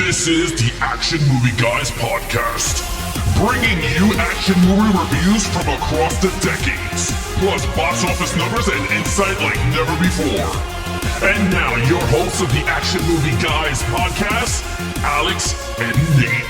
This is the Action Movie Guys podcast, bringing you action movie reviews from across the decades, plus box office numbers and insight like never before. And now, your hosts of the Action Movie Guys podcast, Alex and Nate.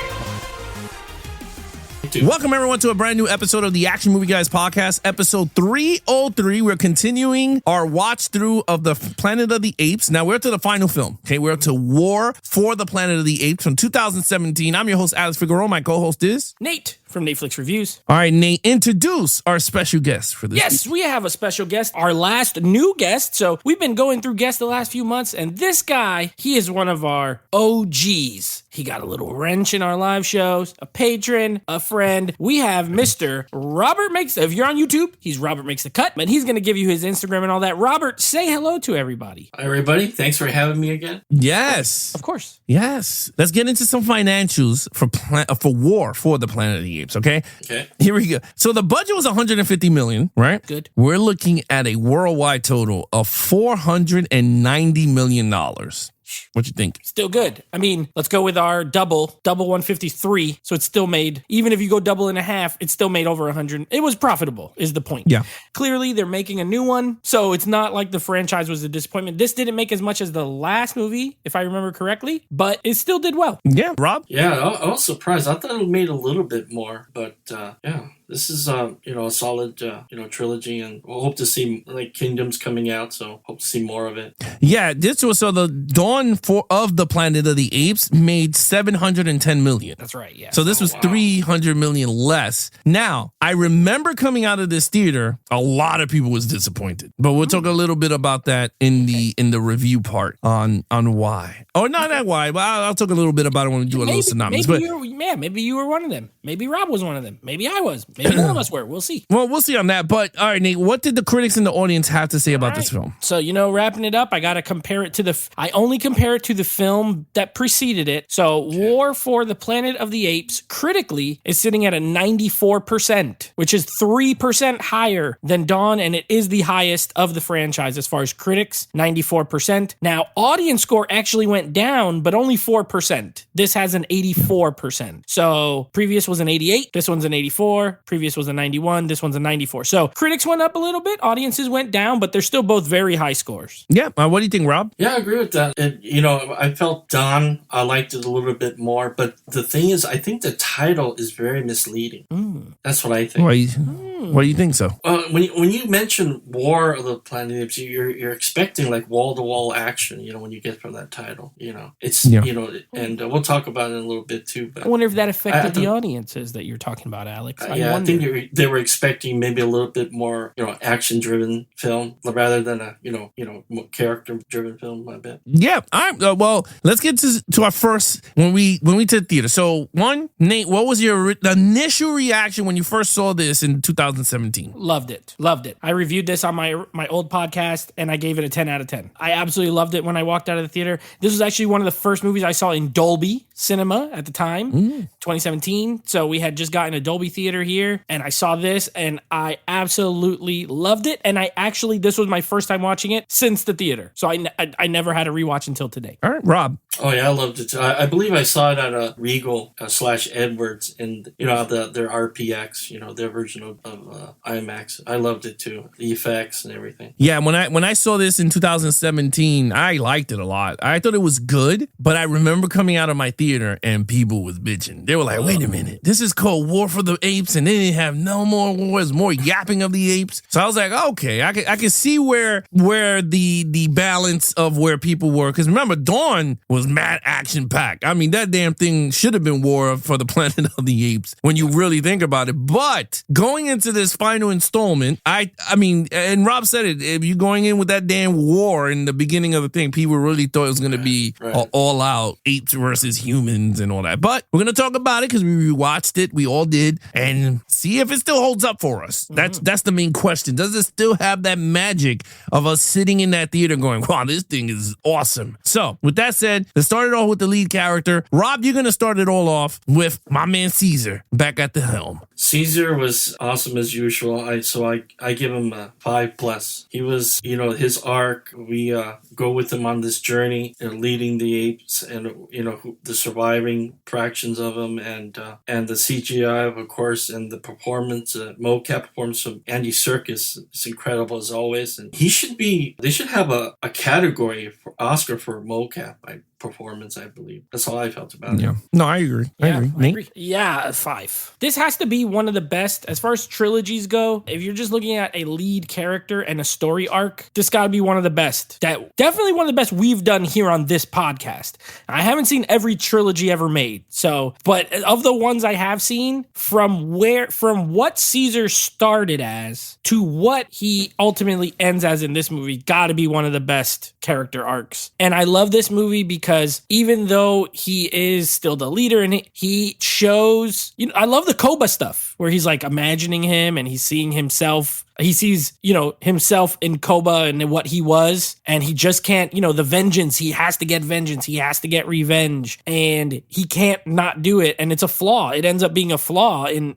Welcome, everyone, to a brand new episode of the Action Movie Guys podcast, episode 303. We're continuing our watch through of the Planet of the Apes. Now, we're to the final film. Okay, we're to War for the Planet of the Apes from 2017. I'm your host, Alex Figueroa. My co-host is Nate from Netflix Reviews. All right, Nate, introduce our special guest for this Yes, week. we have a special guest, our last new guest. So we've been going through guests the last few months, and this guy, he is one of our OGs. He got a little wrench in our live shows, a patron, a friend. We have Mr. Robert Makes, if you're on YouTube, he's Robert Makes the Cut, but he's going to give you his Instagram and all that. Robert, say hello to everybody. Hi, everybody. Thanks for having me again. Yes. Of course. Yes. Let's get into some financials for War for the Planet of the Apes, okay? Okay. Here we go. So the budget was $150 million, right? Good. We're looking at a worldwide total of $490 million. What you think? Still good. I mean, let's go with our double 153. So it's still made, even if you go double and a half, it's still made over 100. It was profitable, is the point. Yeah. Clearly, they're making a new one. So it's not like the franchise was a disappointment. This didn't make as much as the last movie, if I remember correctly, but it still did well. Yeah. Rob? Yeah, I was surprised. I thought it made a little bit more, but yeah. This is, a solid, trilogy, and we'll hope to see, Kingdoms coming out, so hope to see more of it. Yeah, this was, so the Dawn of the Planet of the Apes made $710 million. That's right, yeah. So this was $300 million less. Now, I remember coming out of this theater, a lot of people was disappointed, but we'll talk a little bit about that in the review part on why. Or not that why, but I'll talk a little bit about it when we do a little synopsis. Maybe you were one of them. Maybe Rob was one of them. Maybe I was. Maybe none of us were. We'll see. Well, we'll see on that. But all right, Nate, what did the critics and the audience have to say about this film? So, wrapping it up, I got to compare it to I only compare it to the film that preceded it. So, War for the Planet of the Apes, critically, is sitting at a 94%, which is 3% higher than Dawn, and it is the highest of the franchise as far as critics, 94%. Now, audience score actually went down, but only 4%. This has an 84%. So, previous was an 88, this one's an 84, previous was a 91, this one's a 94. So, critics went up a little bit, audiences went down, but they're still both very high scores. Yeah. What do you think, Rob? Yeah, I agree with that. I felt Dawn, I liked it a little bit more, but the thing is, I think the title is very misleading. That's what I think. Why do you think so? When you mention War of the Planet of the Apes, you're expecting like wall-to-wall action, when you get from that title, it's, and we'll talk about it in a little bit too. But I wonder if that affected the audiences that you're talking about, Alex. I think they were expecting maybe a little bit more, action-driven film rather than a, more character-driven film, I bet. Yeah. All right. Well, let's get to our first when we to the theater. So, Nate, what was your initial reaction when you first saw this in 2017? Loved it. I reviewed this on my old podcast, and I gave it a 10 out of 10. I absolutely loved it when I walked out of the theater. This was actually one of the first movies I saw in Dolby Cinema at the time, 2017. So we had just gotten a Dolby theater here, and I saw this, and I absolutely loved it. And this was my first time watching it since the theater. So I never had a rewatch until today. All right, Rob. Oh yeah, I loved it too. I believe I saw it at a Regal / Edwards, and their RPX, their version of IMAX. I loved it too, the effects and everything. Yeah, when I saw this in 2017, I liked it a lot. I thought it was good, but I remember coming out of my theater and people was bitching. They were like, "Wait a minute, this is called War for the Apes, and they didn't have no more wars, more yapping of the apes." So I was like, "Okay, I can see where the balance of where people were." Because remember, Dawn was mad action packed. I mean, that damn thing should have been War for the Planet of the Apes when you really think about it. But going into this final installment, I mean, and Rob said it, if you're going in with that damn war in the beginning of the thing, people really thought it was going to be all out apes versus humans and all that. But we're going to talk about it because we rewatched it. We all did. And see if it still holds up for us. That's the main question. Does it still have that magic of us sitting in that theater going, wow, this thing is awesome? So with that said, let's start it off with the lead character. Rob, you're going to start it all off with my man Caesar back at the helm. Caesar was awesome as usual. I give him a 5+. He was, his arc. We go with him on this journey, leading the apes, and the surviving fractions of him, and the CGI, of course, and the performance, mocap performance from Andy Serkis is incredible as always. And they should have a category for Oscar for mocap performance, I believe. That's all I felt about it. No, I agree. I agree. Yeah, 5. This has to be one of the best as far as trilogies go. If you're just looking at a lead character and a story arc, this got to be one of the best. Definitely one of the best we've done here on this podcast. I haven't seen every trilogy ever made. But of the ones I have seen, from what Caesar started as to what he ultimately ends as in this movie, got to be one of the best character arcs. And I love this movie because even though he is still the leader and he shows, I love the Koba stuff where he's like imagining him and he's seeing himself. He sees, himself in Koba and what he was, and he just can't, the vengeance. He has to get vengeance. He has to get revenge, and he can't not do it. And it's a flaw. It ends up being a flaw in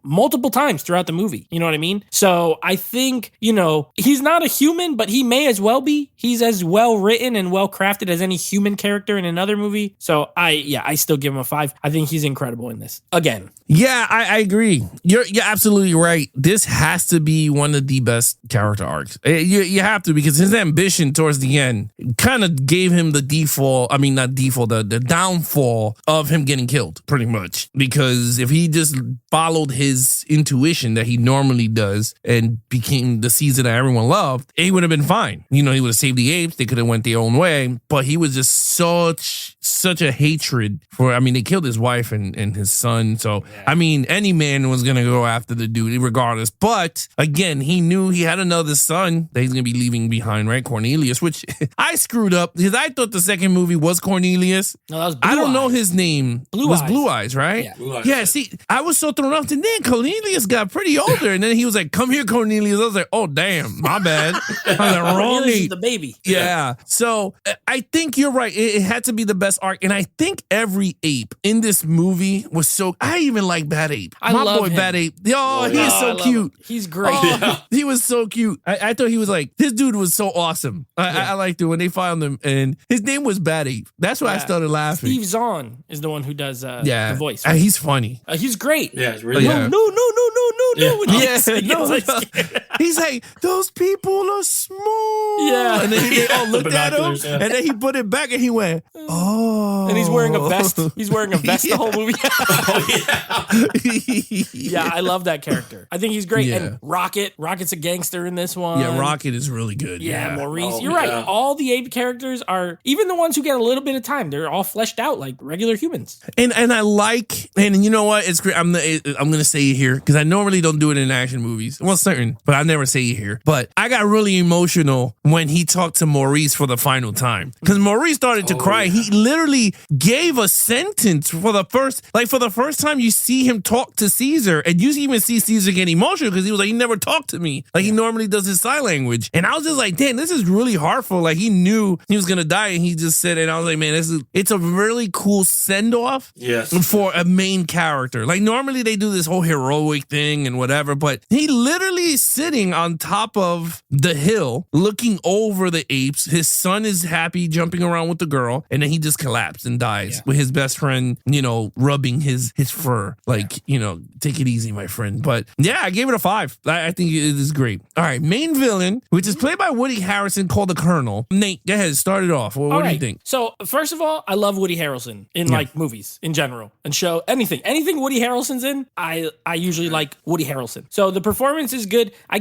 multiple times throughout the movie. You know what I mean? So I think, he's not a human, but he may as well be. He's as well written and well crafted as any human character in another movie. So I still give him a 5. I think he's incredible in this. Again. Yeah, I agree. You're absolutely right. This has to be one of the best character arcs. You have to, because his ambition towards the end kind of gave him the the downfall of him getting killed, pretty much. Because if he just followed his intuition that he normally does and became the Caesar that everyone loved, he would have been fine. He would have saved the apes. They could have went their own way. But he was just such a hatred for, they killed his wife and his son. So, any man was going to go after the dude regardless. But again, he knew he had another son that he's going to be leaving behind, right? Cornelius, which I screwed up because I thought the second movie was Cornelius. No, that was Blue I don't Eyes. know his name. Blue was Eyes. Blue Eyes, right? Yeah. Blue Eyes. Yeah, see, I was so thrown off. And then Cornelius got pretty older. And then he was like, come here, Cornelius. I was like, oh, damn, my bad. I was like, wrong Cornelius is ape. the baby. Yeah. So I think you're right. It had to be the best arc. And I think every ape in this movie was so. I even like Bad Ape. I My love boy him. Bad Ape. Oh, he is I so love cute. him. He's great. Oh, he was so cute. I thought he was like, this dude was so awesome. I liked it when they found him. And his name was Bad Ape. That's why I started laughing. Steve Zahn is the one who does the voice. He's funny. He's great. Yeah, it's really Yeah. No. When he Yeah, gets no, like scared. he's like, those people are small. Yeah. And then they all looked at him, Binoculars, yeah. and then he put it back, and he went, oh. And he's wearing a vest. He's wearing a vest the whole movie. Oh, Yeah, I love that character. I think he's great. Yeah. And Rocket's a gangster in this one. Yeah, Rocket is really good. Yeah, Maurice. Oh, You're right. yeah. All the ape characters are, even the ones who get a little bit of time, they're all fleshed out like regular humans. And I like, and you know what? It's great. I'm gonna say it here because I normally don't do it in action movies. Well, certain, but I never say it here. But I got really emotional when he talked to Maurice for the final time because Maurice started to cry. yeah. He literally gave a sentence for the first time you see him talk to Caesar, and you even see Caesar get emotional because he was like, he never talked to me like he normally does his sign language. And I was just like, damn, this is really heartful. Like he knew he was gonna die, and he just said it. And I was like, man, it's a really cool send off. Yes. For a main character. Like normally they do this whole heroic thing and whatever, but he literally is sitting on top of the hill looking over the apes. His son is happy jumping around with the girl, and then he just collapsed and dies with his best friend, rubbing his fur. Like, take it easy, my friend. But yeah, I gave it a 5. I think it is great. All right, main villain, which is played by Woody Harrelson, called the Colonel. Nate, go ahead, start it off. What do you think? So first of all, I love Woody Harrelson in like movies in general and show anything Woody Harrelson's in. I usually like Woody Harrelson. So the performance is good. I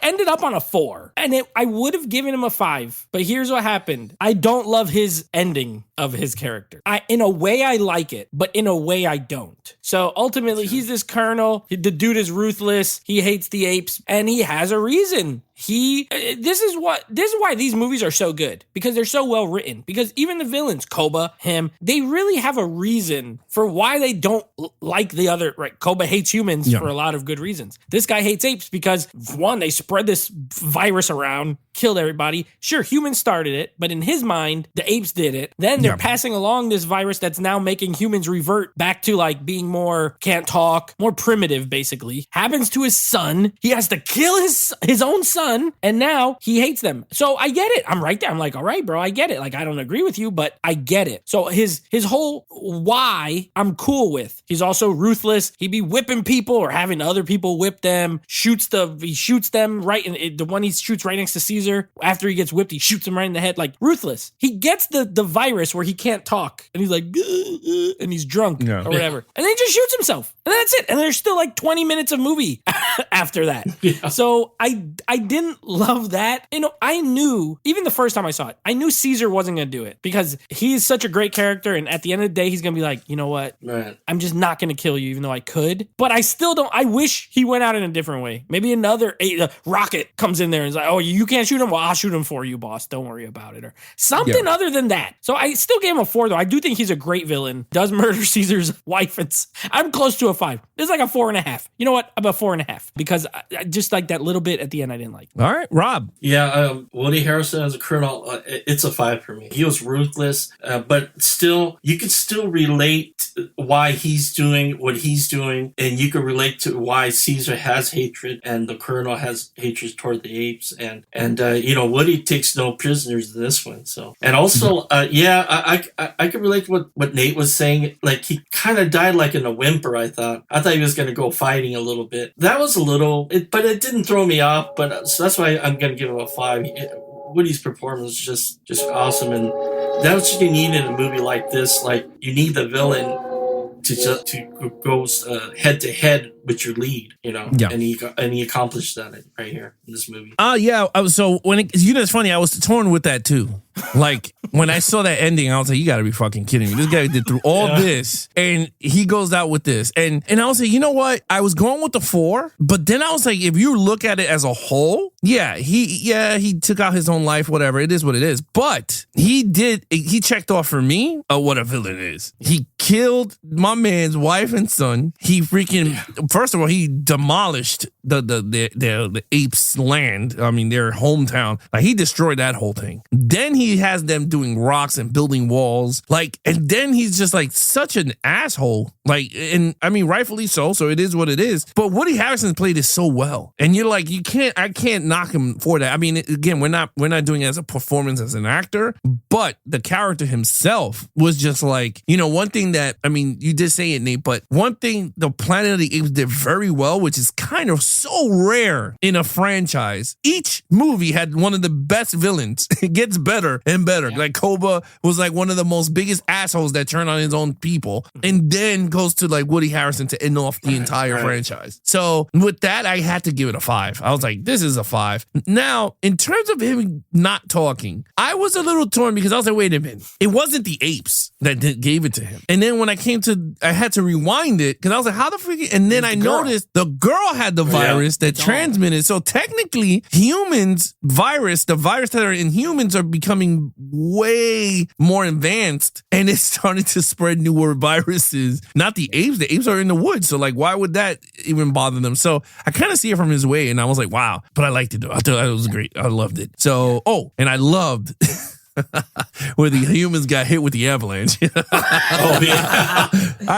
ended up on a 4, and I would have given him a 5. But here's what happened. I don't love his ending of his character. In a way I like it, but in a way I don't. So ultimately, he's this colonel. The dude is ruthless. He hates the apes, and he has a reason. This is why these movies are so good, because they're so well written. Because even the villains, Koba, him, they really have a reason for why they don't like the other. Right, Koba hates humans for a lot of good reasons. This guy hates apes because, one, they spread this virus around, killed everybody. Sure, humans started it, but in his mind, the apes did it. Then they're passing along this virus that's now making humans revert back to like being more can't talk, more primitive, basically. Happens to his son. He has to kill his own son, and now he hates them. So I get it. I'm right there. I'm like, all right, bro, I get it. Like, I don't agree with you, but I get it. So his whole why I'm cool with. He's also ruthless. He be whipping people or having other people whip them. He shoots them right in the one he shoots right next to Caesar. After he gets whipped, he shoots him right in the head. Like, ruthless. He gets the virus where he can't talk, and he's like, and he's drunk or whatever, and then he just shoots himself, and that's it. And there's still like 20 minutes of movie after that. So I didn't love that. You know, I knew even the first time I saw it, I knew Caesar wasn't gonna do it because he's such a great character, and at the end of the day, he's gonna be like, you know what, I'm just not gonna kill you, even though I could. But I still don't. I wish he went out in a different way. Maybe another rocket comes in there and is like, oh, you can't shoot him. Well, I'll shoot him for you, boss. Don't worry about it, or something other than that. So I still gave him a 4, though. I do think he's a great villain. Does murder Caesar's wife. I'm close to a 5. It's like a 4.5. You know what? I'm a 4.5 because I just like that little bit at the end I didn't like. All right, Rob. Yeah, Woody Harrelson as a colonel, it's a 5 for me. He was ruthless, but still, you could still relate why he's doing what he's doing, and you can relate to why Caesar has hatred and the colonel has hatred toward the apes, and Woody takes no prisoners in this one. So, and also, I could relate to what Nate was saying. Like, he kind of died like in a whimper. I thought he was going to go fighting a little bit. That was a little, but it didn't throw me off. But so that's why I'm going to give him a 5. Woody's performance was just awesome, and that's what you need in a movie like this. Like, you need the villain to go head to head with your lead, and he accomplished that right here in this movie. So it's funny, I was torn with that too. Like, when I saw that ending, I was like, you gotta be fucking kidding me. This guy did through all this, and he goes out with this. And I was like, you know what? I was going with the 4, but then I was like, if you look at it as a whole, he took out his own life, whatever. It is what it is. But he checked off for me what a villain is. He killed my man's wife and son. He freaking, first of all, he demolished the apes' land. I mean, their hometown. Like, he destroyed that whole thing. Then he has them doing rocks and building walls. Like, and then he's just like such an asshole. Like, and I mean, rightfully so. So it is what it is. But Woody Harrelson played it so well. And you're like, I can't knock him for that. I mean, again, we're not doing it as a performance as an actor, but the character himself was just like, one thing that, I mean, you did say it, Nate, but one thing the Planet of the Apes did very well, which is kind of so rare in a franchise. Each movie had one of the best villains. It gets better and better. Yeah. Like, Koba was like one of the most biggest assholes that turned on his own people, and then goes to like Woody Harrelson to end off the entire franchise. So with that, I had to give it a 5. I was like, this is a 5. Now, in terms of him not talking, I was a little torn because I was like, wait a minute. It wasn't the apes that gave it to him. And then when I had to rewind it because I was like, how the freak? And then I noticed the girl had the virus that transmitted. So technically, the virus that are in humans are becoming way more advanced, and it's starting to spread newer viruses. Not the apes. The apes are in the woods. So like, why would that even bother them? So I kind of see it from his way, and I was like, wow. But I liked it though. I thought it was great. I loved it. So, and I loved where the humans got hit with the avalanche. I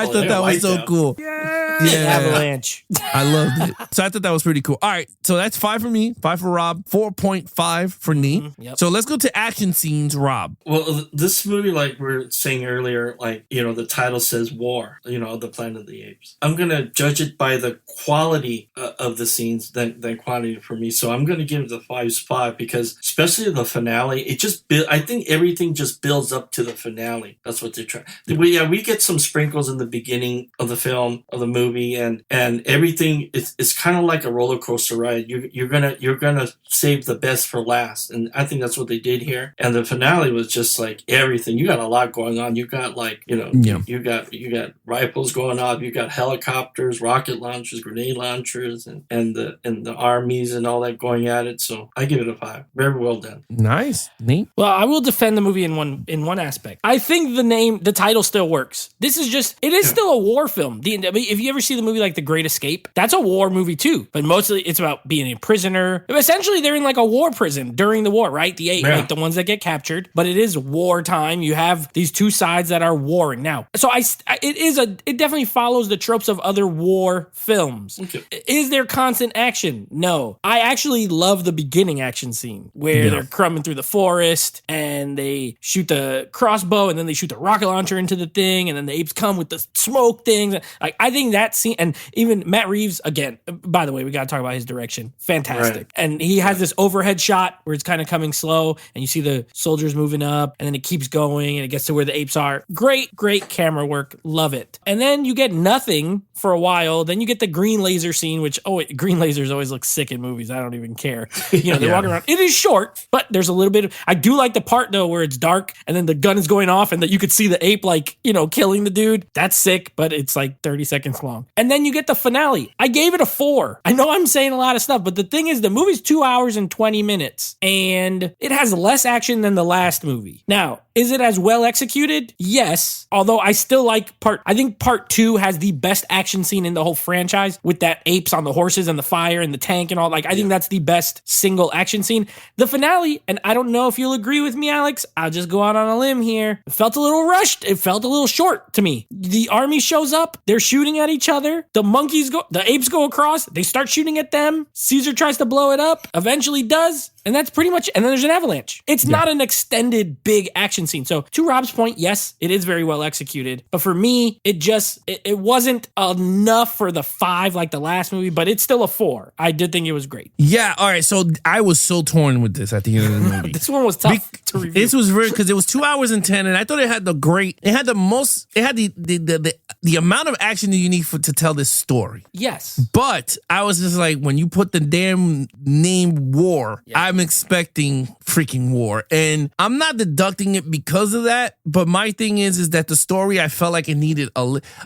thought that was so cool. Yeah. Avalanche. I loved it. So I thought that was pretty cool. All right. So that's 5 for me, 5 for Rob, 4.5 for Nate. Yep. So let's go to action scenes, Rob. Well, this movie, like we were saying earlier, like, the title says war, the Planet of the Apes. I'm going to judge it by the quality of the scenes than quantity for me. So I'm going to give it the 5 because especially the finale, I think everything just builds up to the finale. That's what they're trying. We get some sprinkles in the beginning of the film, of the movie, movie, and everything it's kind of like a roller coaster ride. You're gonna save the best for last, and I think that's what they did here. And the finale was just like everything. You got a lot going on. You got like you got rifles going off. You got helicopters, rocket launchers, grenade launchers, and the armies and all that going at it. So I give it a 5. Very well done. Nice, neat. Well, I will defend the movie in one aspect. I think the title still works. This is just, it is still a war film. If you ever see the movie like The Great Escape, that's a war movie too. But mostly it's about being a prisoner. Essentially, they're in like a war prison during the war, right? Like the ones that get captured. But it is wartime. You have these two sides that are warring now. So it definitely follows the tropes of other war films. Okay. Is there constant action? No. I actually love the beginning action scene where they're crumbing through the forest and they shoot the crossbow and then they shoot the rocket launcher into the thing and then the apes come with the smoke things. Like, I think that scene, and even Matt Reeves, again, by the way, we got to talk about his direction. Fantastic. Right. And he has this overhead shot where it's kind of coming slow and you see the soldiers moving up and then it keeps going and it gets to where the apes are. Great camera work. Love it. And then you get nothing for a while. Then you get the green laser scene, which, green lasers always look sick in movies. I don't even care. They're walking around. It is short, but there's a little bit of, I do like the part though where it's dark and then the gun is going off and that you could see the ape killing the dude. That's sick, but it's like 30 seconds long. And then you get the finale. I gave it a 4. I know I'm saying a lot of stuff, but the thing is the movie's 2 hours and 20 minutes and it has less action than the last movie. Now, is it as well executed? Yes. Although I still like I think part 2 has the best action scene in the whole franchise with that apes on the horses and the fire and the tank and all. I think that's the best single action scene. The finale, and I don't know if you'll agree with me, Alex, I'll just go out on a limb here. It felt a little rushed. It felt a little short to me. The army shows up. They're shooting at each other. The apes go across. They start shooting at them. Caesar tries to blow it up. Eventually does. And that's pretty much, and then there's an avalanche. It's not an extended big action scene. So to Rob's point, yes, it is very well executed. But for me, it wasn't enough for the 5 like the last movie, but it's still a 4. I did think it was great. Yeah, all right. So I was so torn with this at the end of the movie. This one was tough to review. This was weird because it was 2 hours and 10, and I thought it had the amount of action that you need to tell this story. Yes. But I was just like, when you put the damn name war, I'm expecting freaking war. And I'm not deducting it because of that, but my thing is that the story, I felt like it needed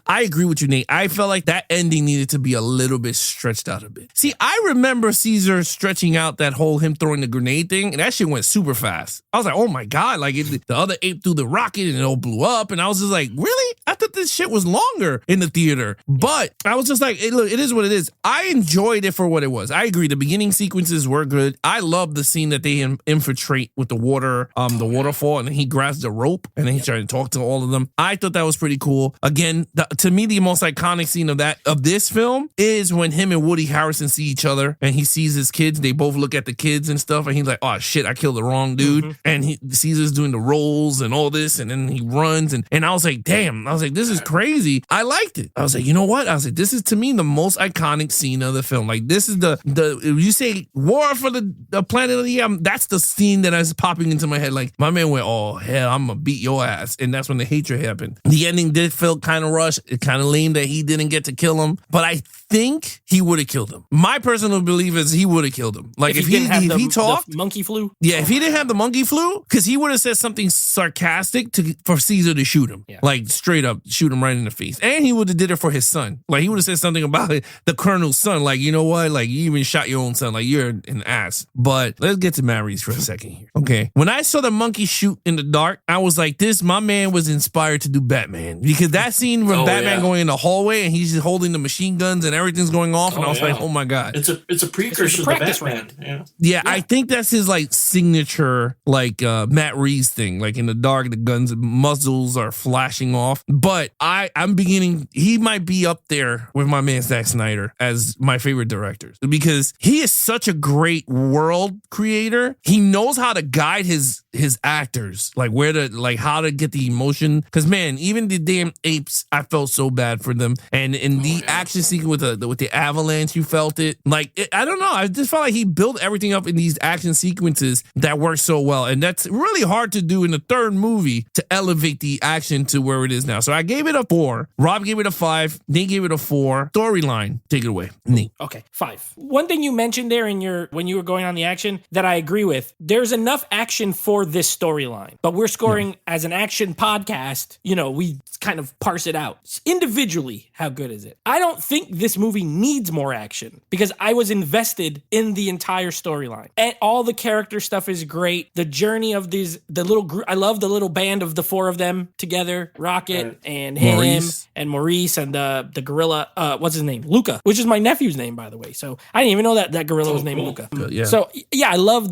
I agree with you, Nate. I felt like that ending needed to be a little bit stretched out a bit. See, I remember Caesar stretching out that whole him throwing the grenade thing, and that shit went super fast. I was like, oh my God, like the other ape threw the rocket and it all blew up. And I was just like, really? I thought this shit was longer in the theater. But I was just like, hey, look, it is what it is. I enjoyed it for what it was. I agree. The beginning sequences were good. I love the scene that they infiltrate with the waterfall, and then he grabs the rope and then he's trying to talk to all of them. I thought that was pretty cool. Again, to me, the most iconic scene of this film is when him and Woody Harrelson see each other and he sees his kids. They both look at the kids and stuff, and he's like, oh shit, I killed the wrong dude. Mm-hmm. And Caesar's doing the rolls and all this, and then he runs, and I was like, damn, this is crazy. I liked it. I was like, you know what? I was like, this is to me the most iconic scene of the film. Like, this is you say war for the planet of the year, that's the scene that is popping into my head. Like, my man went, oh hell, I'm gonna beat your ass. And that's when the hatred happened. The ending did feel kind of rushed. It kind of lame that he didn't get to kill him, but I think he would have killed him. My personal belief is he would have killed him. Like, if he talked, the monkey flu. Yeah, if he didn't have the monkey flu, because he would have said something sarcastic for Caesar to shoot him. Yeah. Like, straight up shoot him right in the face. And he would have did it for his son. Like, he would have said something about it, the colonel's son. Like, you know what? Like, you even shot your own son. Like, you're an ass. But let's get to Matt Reeves for a second here. Okay. When I saw the monkey shoot in the dark, I was like, my man was inspired to do Batman. Because that scene when Batman going in the hallway and he's just holding the machine guns and everything's going off, and I was like, oh my God. It's a precursor to Batman. Yeah, I think that's his like signature like Matt Reeves thing. Like, in the dark, the guns muzzles are flashing off. But he might be up there with my man Zack Snyder as my favorite directors, because he is such a great world creator. He knows how to guide his his actors, like how to get the emotion. Because man, even the damn apes, I felt so bad for them. And in the action sequence with the avalanche, you felt it. I don't know. I just felt like he built everything up in these action sequences that work so well, and that's really hard to do in the third movie to elevate the action to where it is now. So I gave it a 4. Rob gave it a 5. Nate gave it a 4. Storyline, take it away, Nate. Okay, 5. One thing you mentioned there when you were going on the action that I agree with, there's enough action for this storyline, but we're scoring as an action podcast, we kind of parse it out. Individually, how good is it? I don't think this movie needs more action because I was invested in the entire storyline. And all the character stuff is great. The journey of the little group, I love the little band of the 4 of them together, Rocket and him and Maurice and the gorilla, what's his name? Luca, which is my nephew's name, by the way. So I didn't even know that gorilla was named Luca. Yeah. So yeah, I love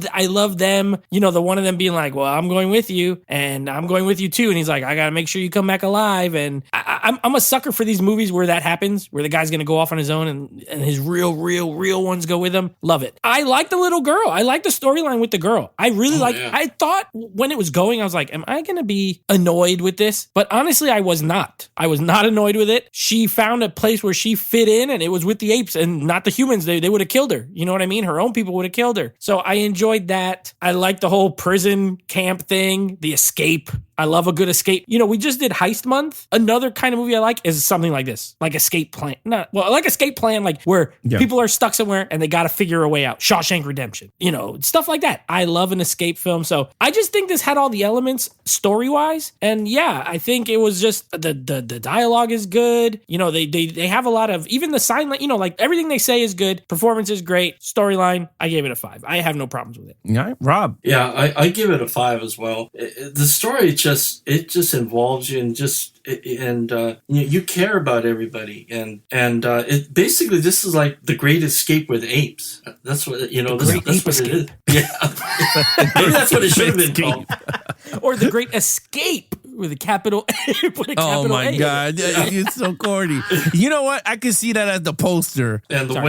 them. The one of them being like, well, I'm going with you and I'm going with you too. And he's like, I got to make sure you come back alive. And I'm a sucker for these movies where that happens, where the guy's going to go off on his own and his real ones go with him. Love it. I like the little girl. I like the storyline with the girl. I really I thought when it was going, I was like, am I going to be annoyed with this? But honestly, I was not. I was not annoyed with it. She found a place where she fit in, and it was with the apes and not the humans. They would have killed her. You know what I mean? Her own people would have killed her. So I enjoyed that. I like the whole prison camp thing, the escape. I love a good escape. We just did Heist Month. Another kind of movie I like is something like this, like Escape Plan. Escape Plan, like where people are stuck somewhere and they got to figure a way out. Shawshank Redemption, stuff like that. I love an escape film. So I just think this had all the elements story-wise. And yeah, I think it was just the dialogue is good. They have a lot of, even the sign, like everything they say is good. Performance is great. Storyline, I gave it a 5. I have no problems with it. All right, Rob. Yeah, I give it a 5 as well. The story just involves you and you care about everybody and it basically, this is like the Great Escape with apes. That's what that's what it is. Yeah, maybe that's what it should have been called, or the Great Escape with a capital A. Oh my God, it's so corny. You know what? I could see that as the poster. And the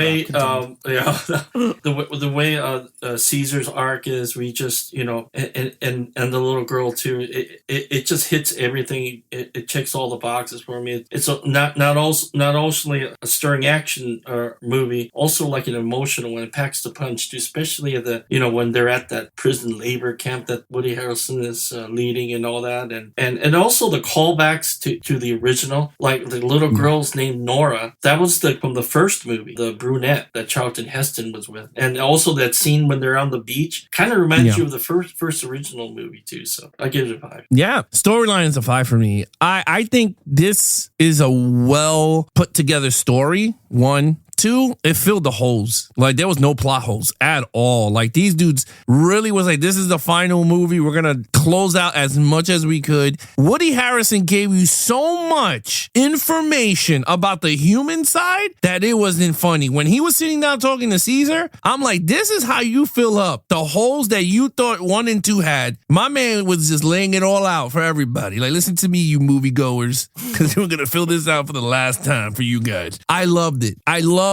way Caesar's arc is, we just and the little girl too. It just hits everything. It checks all the boxes for me. It's not only a stirring action movie, also like an emotional one. It packs the punch too, especially at when they're at that prison labor camp that Woody Harrelson is leading and all that, and also the callbacks to the original, like the little girl's named Nora. That was from the first movie, the brunette that Charlton Heston was with, and also that scene when they're on the beach kind of reminds you of the first original movie too. So I give it a 5. Yeah, storyline is a 5 for me. I think this is a well put together story. 1. 2, it filled the holes. Like there was no plot holes at all. Like these dudes really was like, this is the final movie. We're going to close out as much as we could. Woody Harrelson gave you so much information about the human side that it wasn't funny. When he was sitting down talking to Caesar, I'm like, this is how you fill up the holes that you thought 1 and 2 had. My man was just laying it all out for everybody. Like, listen to me, you moviegoers, because we're going to fill this out for the last time for you guys. I loved it. I love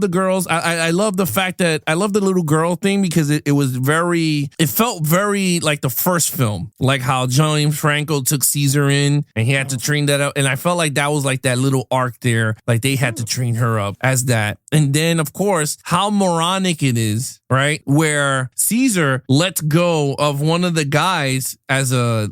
the girls. I love the fact that I love the little girl thing because it felt very like the first film, like how James Franco took Caesar in and he had to train that up. And I felt like that was like that little arc there. Like they had to train her up as that. And then of course, how moronic it is, right? Where Caesar lets go of one of the guys as a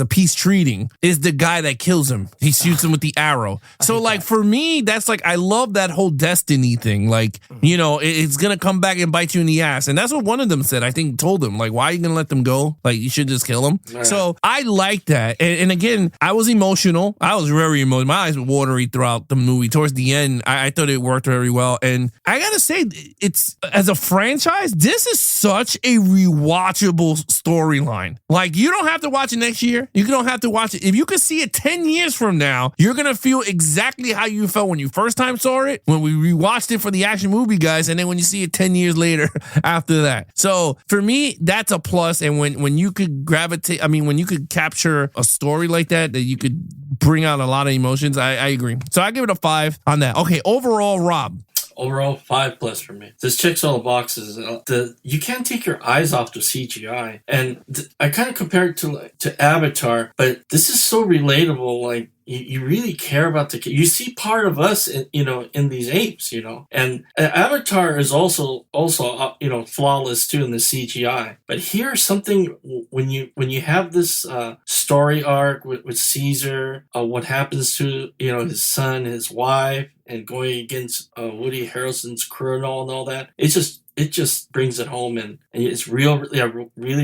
peace treating is the guy that kills him. He shoots him with the arrow. So like for me, that's like, I love that whole destiny thing. Like, it's going to come back and bite you in the ass. And that's what one of them said, I think told him, like, why are you going to let them go? Like, you should just kill them. Right. So I like that. And again, I was emotional. I was very emotional. My eyes were watery throughout the movie. Towards the end, I thought it worked very well. And I got to say, it's as a franchise, this is such a rewatchable storyline. Like, you don't have to watch it next year. You don't have to watch it. If you could see it 10 years from now, you're going to feel exactly how you felt when you first time saw it, when we rewatched it for the action movie guys, and then when you see it 10 years later after that. So for me, that's a plus. And when you could when you could capture a story like that you could bring out a lot of emotions, I agree. So I give it a 5 on that. Okay, overall, Rob. overall 5+ for me. This checks all the boxes. You can't take your eyes off the CGI, and I kind of compare it to Avatar, but this is so relatable. Like, you really care about you see part of us in these apes, and Avatar is also flawless too in the CGI, but here's something when you have this story arc with Caesar, what happens to his son, his wife, and going against Woody Harrelson's crew and all that. It just brings it home, and it's really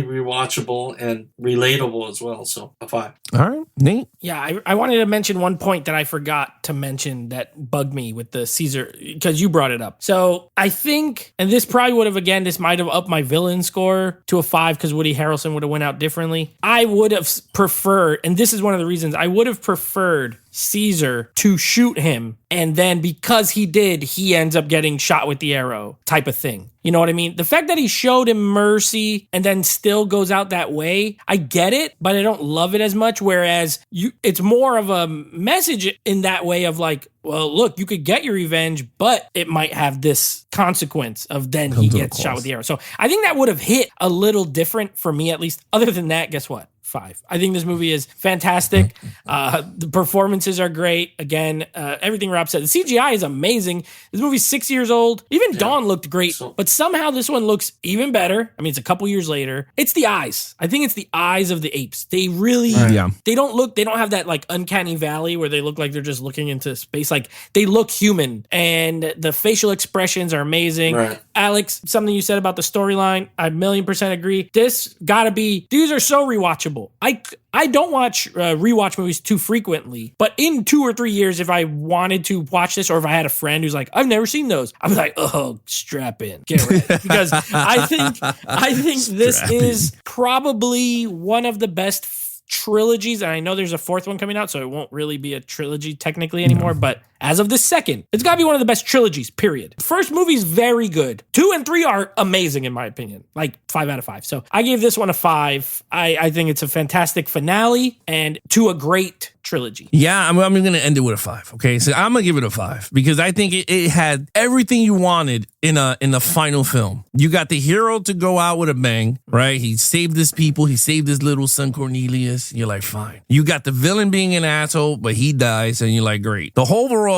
rewatchable and relatable as well. So a 5. All right, Nate. Yeah, I wanted to mention one point that I forgot to mention that bugged me with the Caesar, because you brought it up. So I think, and this probably would have, this might have upped my villain score to a 5 because Woody Harrelson would have went out differently. I would have preferred, and this is one of the reasons, I would have preferred Caesar to shoot him, and then because he did, he ends up getting shot with the arrow type of thing. You know what I mean? The fact that he showed him mercy and then still goes out that way, I get it, but I don't love it as much. Whereas it's more of a message in that way of like, well, look, you could get your revenge, but it might have this consequence of then he gets shot with the arrow. So I think that would have hit a little different for me, at least. Other than that, guess what? 5. I think this movie is fantastic. The performances are great. Again, everything Rob said. The CGI is amazing. This movie's 6 years old. Even Dawn looked great, but somehow this one looks even better. I mean, it's a couple years later. It's the eyes. I think it's the eyes of the apes. They really, they don't have that like uncanny valley where they look like they're just looking into space. Like they look human, and the facial expressions are amazing. Right. Alex, something you said about the storyline, I 1,000,000% agree. These are so rewatchable. I don't rewatch movies too frequently, but in 2 or 3 years, if I wanted to watch this, or if I had a friend who's like, I've never seen those, I'm like, oh, strap in, get ready, because I think this is probably one of the best trilogies, and I know there's a 4th one coming out, so it won't really be a trilogy technically anymore, but as of the 2nd, it's got to be one of the best trilogies, period. First movie's very good. 2 and 3 are amazing, in my opinion. Like 5 out of 5. So I gave this one a 5. I think it's a fantastic finale and to a great trilogy. Yeah, I'm going to end it with a 5. Okay, so I'm going to give it a 5 because I think it had everything you wanted in the final film. You got the hero to go out with a bang, right? He saved his people. He saved his little son Cornelius. You're like, fine. You got the villain being an asshole, but he dies, and you're like, great. The whole overall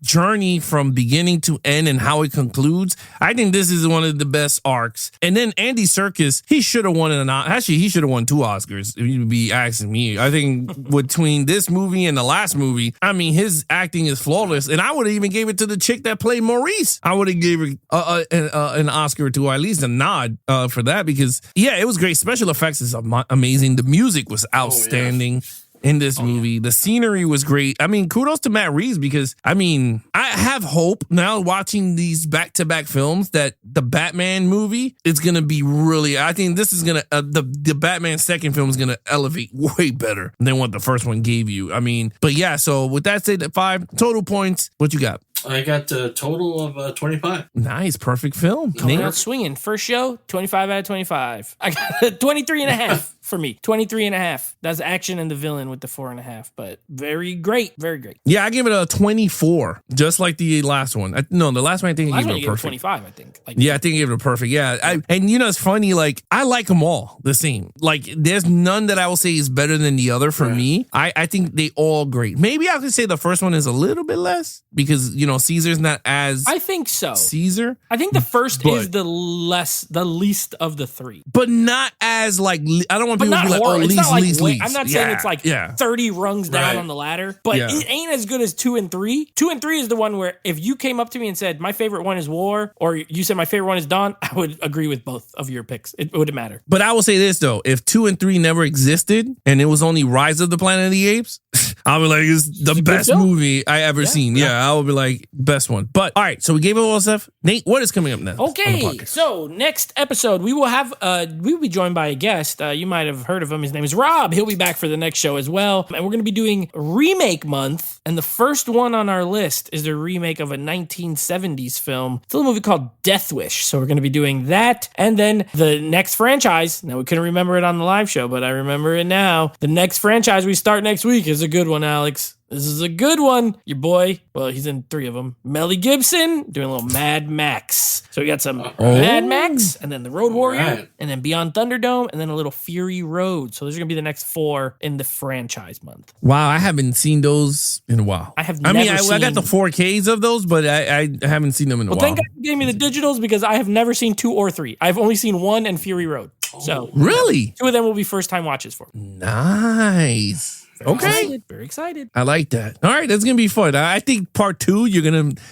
journey from beginning to end and how it concludes, I think this is one of the best arcs. And then Andy Serkis, he should have won he should have won 2 Oscars, if you'd be asking me. I think between this movie and the last movie, I mean, his acting is flawless. And I would have even gave it to the chick that played Maurice. I would have gave her an Oscar or 2, or at least a nod for that, because it was great. Special effects is amazing. The music was outstanding. In this movie. The scenery was great. I mean, kudos to Matt Reeves, because, I mean, I have hope now watching these back-to-back films that the Batman movie is going to be really, I think this is going to, the Batman second film is going to elevate way better than what the first one gave you. I mean, but yeah, so with that said, 5 total points, what you got? I got a total of 25. Nice, perfect film. Coming out swinging. First show, 25 out of 25. I got 23 and a half for me. 23 and a half. That's action and the villain with the 4.5. But very great. Very great. Yeah, I give it a 24, just like the last one. The last one I think I gave it a perfect. 25, I think. I think I gave it a perfect. Yeah. And it's funny, like, I like them all the same. Like, there's none that I will say is better than the other for me. I think they all great. Maybe I could say the first one is a little bit less because, Caesar's not as I think so. Caesar. I think the first is the least of the 3. But not as like, I don't want people to be like, least. I'm not saying it's like 30 rungs down on the ladder, but it ain't as good as 2 and 3. 2 and 3 is the one where if you came up to me and said, my favorite one is War, or you said my favorite one is Dawn, I would agree with both of your picks. It wouldn't matter. But I will say this though, if 2 and 3 never existed and it was only Rise of the Planet of the Apes, I'll be like, it's the best movie I ever seen. Yeah, I would be like, best one. But all right, so we gave it all stuff. Nate, what is coming up next? Okay, so next episode we will have we will be joined by a guest. You might have heard of him. His name is Rob. He'll be back for the next show as well. And we're going to be doing remake month. And the first one on our list is the remake of a 1970s film. It's a little movie called Death Wish. So we're going to be doing that. And then the next franchise. Now we couldn't remember it on the live show, but I remember it now. The next franchise we start next week is a good one, Alex. This is a good one. Your boy, well, he's in 3 of them. Melly Gibson doing a little Mad Max. So we got some Mad Max, and then the Road Warrior, and then Beyond Thunderdome, and then a little Fury Road. So those are going to be the next 4 in the franchise month. Wow, I haven't seen those in a while. I got the 4Ks of those, but I haven't seen them in a while. Thank God you gave me the digitals because I have never seen 2 or 3. I've only seen 1 and Fury Road. So really? 2 of them will be first time watches for me. Nice. Okay. Very excited. I like that. All right, that's gonna be fun. I think part 2,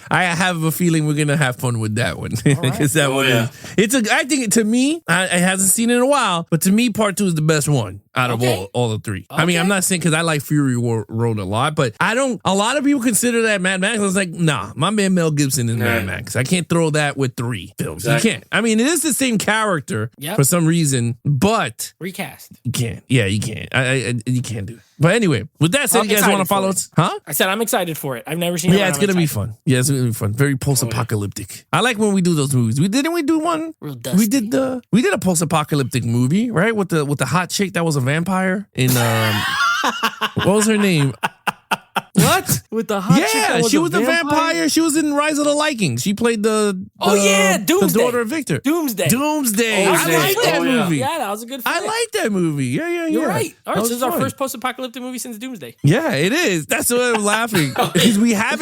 I have a feeling we're gonna have fun with that one. Because that one I think to me, I hasn't seen it in a while, but to me, part 2 is the best one out of all the 3. I mean, I'm not saying because I like Fury Road a lot, but a lot of people consider that Mad Max. I was like, nah, my man Mel Gibson is Mad Max. I can't throw that with 3 films. Exactly. You can't. I mean, it is the same character for some reason, but recast. You can't. Yeah, you can't. You can't do it. But anyway, with that said, you guys want to follow us? Huh? I said I'm excited for it. I've never seen it. Yeah, it's going to be fun. Yeah, it's going to be fun. Very post-apocalyptic. I like when we do those movies. We do one? Real dusty. We did a post-apocalyptic movie, right? With the hot chick that was a vampire in what was her name? What? With the hot chick that was she was the vampire. She was in Rise of the Vikings. She played the Doomsday. The daughter of Victor. Doomsday. I like that movie. Yeah, that was a good film. I like that movie. Yeah. You're right. All right, so this is our first post-apocalyptic movie since Doomsday. Yeah, it is. That's why I'm laughing. Because we have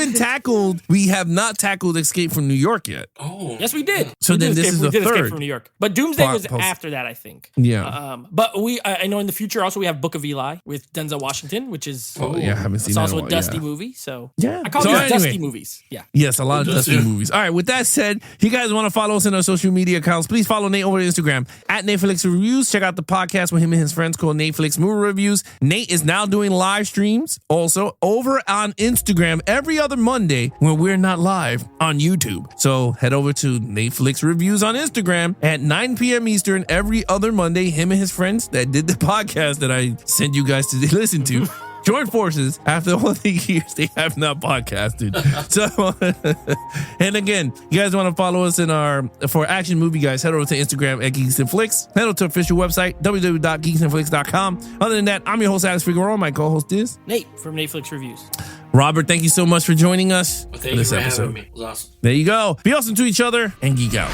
not tackled Escape from New York yet. Oh. Yes, we did. So then this is the third. Escape from New York. But Doomsday was after that, I think. Yeah. But I know in the future also we have Book of Eli with Denzel Washington, which is I haven't seen that. It's also a Dusty movie, so yeah. I call these Dusty movies. Yeah. Yes, a lot of Dusty movies. All right, with that said, if you guys want to follow us in our social media accounts, please follow Nate over to Instagram at Netflix Reviews. Check out the podcast with him and his friends called Netflix Movie Reviews. Nate is now doing live streams also over on Instagram every other Monday when we're not live on YouTube. So head over to Netflix Reviews on Instagram at 9 p.m. Eastern every other Monday. Him and his friends that did the podcast that I sent you guys to listen to join forces after all the years they have not podcasted. So, and again, you guys want to follow us for Action Movie Guys, head over to Instagram at Geeks and Flicks. Head over to official website, www.geeksandflicks.com. Other than that, I'm your host, Alex Figueroa. My co-host is Nate from Netflix Reviews. Robert, thank you so much for joining us for this episode. Having me. It was awesome. There you go. Be awesome to each other and geek out.